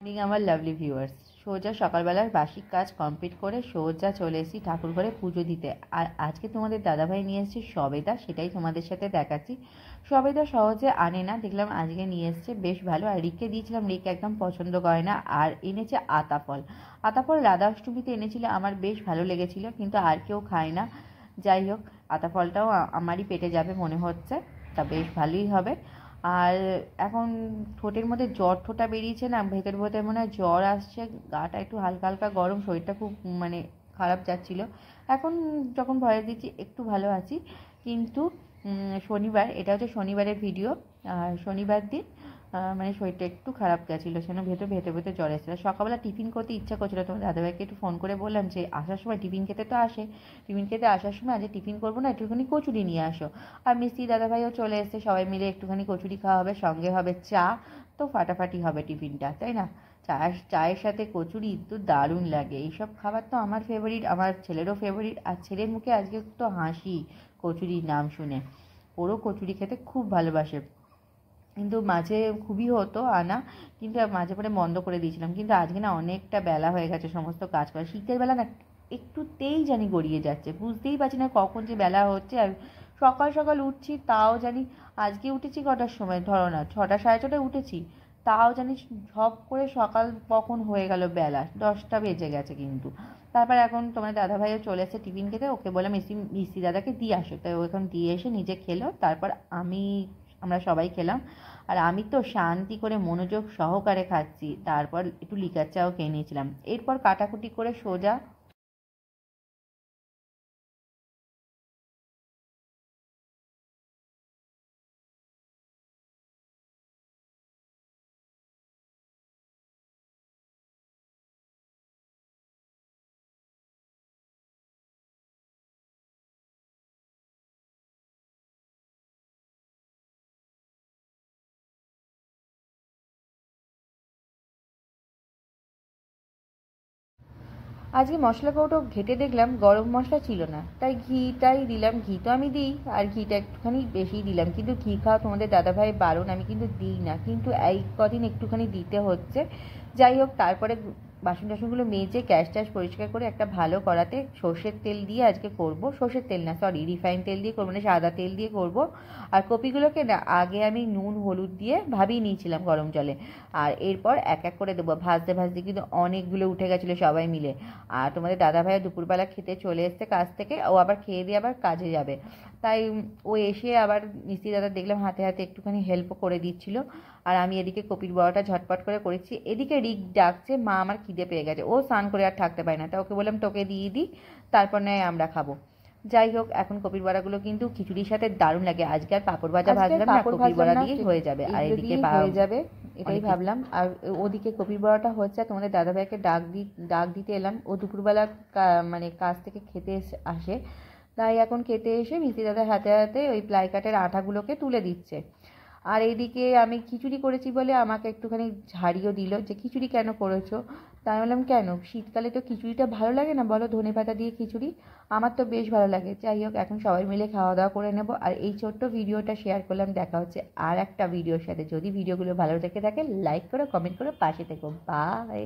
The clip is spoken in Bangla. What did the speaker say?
মর্নিং আমার লাভলি ভিউয়ার্স, সোজা সকালবেলার বাসি কাজ কমপ্লিট করে সোজা চলে এসেছি ঠাকুর ঘরে পুজো দিতে। আর আজকে তোমাদের দাদাভাই নিয়ে এসেছে সবেদা, সেটাই তোমাদের সাথে দেখাচ্ছি। সবেদা সহজে আনে না, দেখলাম আজকে নিয়ে এসেছে, বেশ ভালো। আর রিককে দিয়েছিলাম, রিক একদম পছন্দ করে না। আর এনেছে আতাফল। আতাফল রাধা অষ্টমীতে এনেছিল, আমার বেশ ভালো লেগেছিল, কিন্তু আর কেউ খায় না। যাই হোক, আতাফলটাও আমারই পেটে যাবে মনে হচ্ছে, তা বেশ ভালোই হবে। আর এখন ঠোঁটের মধ্যে জ্বর ঠোঁটা বেরিয়েছে না, ভেতর ভেতর মনে হয় জ্বর আসছে, গাটা একটু হালকা হালকা গরম, শরীরটা খুব মানে খারাপ যাচ্ছিল। এখন যখন ভয়েস দিচ্ছি একটু ভালো আছি, কিন্তু শনিবার, এটা হচ্ছে শনিবারের ভিডিও। আর শনিবার দিন মানে শরীরটা একটু খারাপ গেছিলো, সেজন্য ভেতর ভেতর জ্বর এসেছিলো। সকালবেলা টিফিন করতে ইচ্ছা করছিলো, তোমার দাদাভাইকে একটু ফোন করে বললাম যে আসার সময় টিফিন খেতে তো আসে, টিফিন খেতে আসার সময় আজ টিফিন করবো না, একটুখানি কচুরি নিয়ে আসো। আর মিস্ত্রি দাদাভাইও চলে এসেছে, সবাই মিলে একটুখানি কচুরি খাওয়া হবে, সঙ্গে হবে চা। তো ফাটাফাটি হবে টিফিনটা, তাই না? চায়ের সাথে কচুরি তো দারুণ লাগে। এইসব খাবার তো আমার ফেভারিট, আমার ছেলেরও ফেভারিট। আর ছেলের মুখে আজকে তো হাসি কচুরির নাম শুনে, ওরও কচুরি খেতে খুব ভালোবাসে। কিন্তু মাঝে খুবই হতো আনা, কিন্তু মাঝে পরে বন্ধ করে দিয়েছিলাম। কিন্তু আজকে না অনেকটা বেলা হয়ে গেছে সমস্ত কাজ করা, শীতের বেলা না একটুতেই জানি গড়িয়ে যাচ্ছে, বুঝতেই পারছি না কখন যে বেলা হচ্ছে। আর সকাল সকাল উঠছি, তাও জানি আজকে উঠেছি কটার সময়, ধরো না 6টা সাড়ে 6টায় উঠেছি, তাও জানি ঝপ করে সকাল কখন হয়ে গেল, বেলা 10টা বেজে গেছে। কিন্তু তারপর এখন তোমার দাদাভাইও চলে এসেছে টিফিন খেতে, ওকে বললাম মিস্ত্রি দাদাকে দিয়ে আসো, তাই ও এখন দিয়ে এসে নিজে খেলো, তারপর আমরা সবাই খেলাম। আর আমি তো শান্তি করে মনোযোগ সহকারে খাচ্ছি, তারপর একটু লিকার চাও খেয়ে নিয়েছিলাম। এরপর কাটাকুটি করে সোজা আজকে মশলা কৌটো ঘেটে দেখলাম গরম মশলা ছিল না, তাই ঘিটাই দিলাম। ঘি তো আমি দিই, আর ঘিটা একটুখানি বেশিই দিলাম। কিন্তু ঘি খাওয়া তোমাদের দাদাভাই বারণ, আমি কিন্তু দিই না, কিন্তু এই কদিন একটুখানি দিতে হচ্ছে। যাই হোক, তারপরে বাসন টাসনগুলো মেজে গ্যাস ট্যাস পরিষ্কার করে একটা ভালো কড়াতে সর্ষের তেল দিয়ে আজকে করব। সর্ষের তেল না, সরি, রিফাইন তেল দিয়ে করবো, না সাদা তেল দিয়ে করব। আর কপিগুলোকে না আগে আমি নুন হলুদ দিয়ে ভাবিয়ে নিয়েছিলাম গরম জলে। আর এরপর এক এক করে দেবো, ভাজতে ভাজতে কিন্তু অনেকগুলো উঠে গেছিলো সবাই মিলে। আর তোমাদের দাদাভাইয়া দুপুরবেলা খেতে চলে এসছে কাজ থেকে, ও আবার খেয়ে দিয়ে আবার কাজে যাবে। তাই ও এসে আবার মিস্ত্রি দাদা দেখলাম হাতে হাতে একটুখানি হেল্পও করে দিচ্ছিল। আর আমি এদিকে কপির বড়াটা ঝটপট করে করেছি। এদিকে রিক ডাকছে, মা আমার খিদে পেয়ে গেছে, ও স্নান করে আর থাকতে পারে না, তা ওকে বললাম তোকে দিয়ে দিই, তারপর নয় আমরা খাবো। যাই হোক, এখন কপির বড়াগুলো কিন্তু খিচুড়ির সাথে দারুণ লাগে। আজকে আর পাঁপড় ভাজা ভাজলাম না, কপির বড়া দিয়েই হয়ে যাবে। আর এদিকে হয়ে যাবে, এটাই ভাবলাম। আর ওদিকে কপির বড়াটা হচ্ছে, তোমাদের দাদাভাইকে ডাক দিতে এলাম। ও দুপুরবেলা মানে কাজ থেকে খেতে আসে, তাই এখন খেতে এসে মিস্ত্রি দাদার হাতে হাতে ওই প্লাই কাটের আঠাগুলোকে তুলে দিচ্ছে। আর এইদিকে আমি খিচুড়ি করেছি বলে আমাকে একটুখানি ঝাড়িও দিল, যে খিচুড়ি কেন করেছো। তাই বললাম কেন, শীতকালে তো খিচুড়িটা ভালো লাগে না বলো, ধনেপাতা দিয়ে খিচুড়ি? আমার তো বেশ ভালো লাগে। যাই হোক, এখন সবাই মিলে খাওয়া দাওয়া করে নেব। আর এই ছোট্ট ভিডিওটা শেয়ার করলাম, দেখা হচ্ছে আর একটা ভিডিওর সাথে। যদি ভিডিওগুলো ভালো লেগে থাকে লাইক করো, কমেন্ট করো, পাশে থেকো। বাই।